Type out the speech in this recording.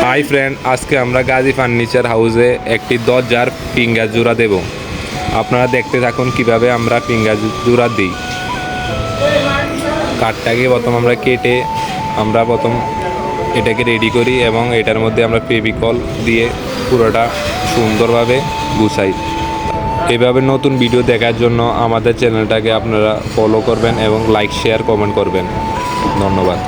Hi friend, আজকে আমরা Gazi furniture হাউসে একটি দরজার পিঙ্গার জোড়া দেব। আপনারা দেখতে থাকুন কিভাবে আমরা পিঙ্গার জোড়া দিই। কাঠটাকে প্রথম আমরা কেটে আমরা প্রথম এটাকে রেডি করি এবং এটার মধ্যে আমরা ফেভিকল দিয়ে পুরোটা সুন্দরভাবে গুছাই। এভাবে নতুন ভিডিও দেখার জন্য আমাদের চ্যানেলটাকে আপনারা ফলো করবেন এবং লাইক শেয়ার কমেন্ট করবেন। ধন্যবাদ।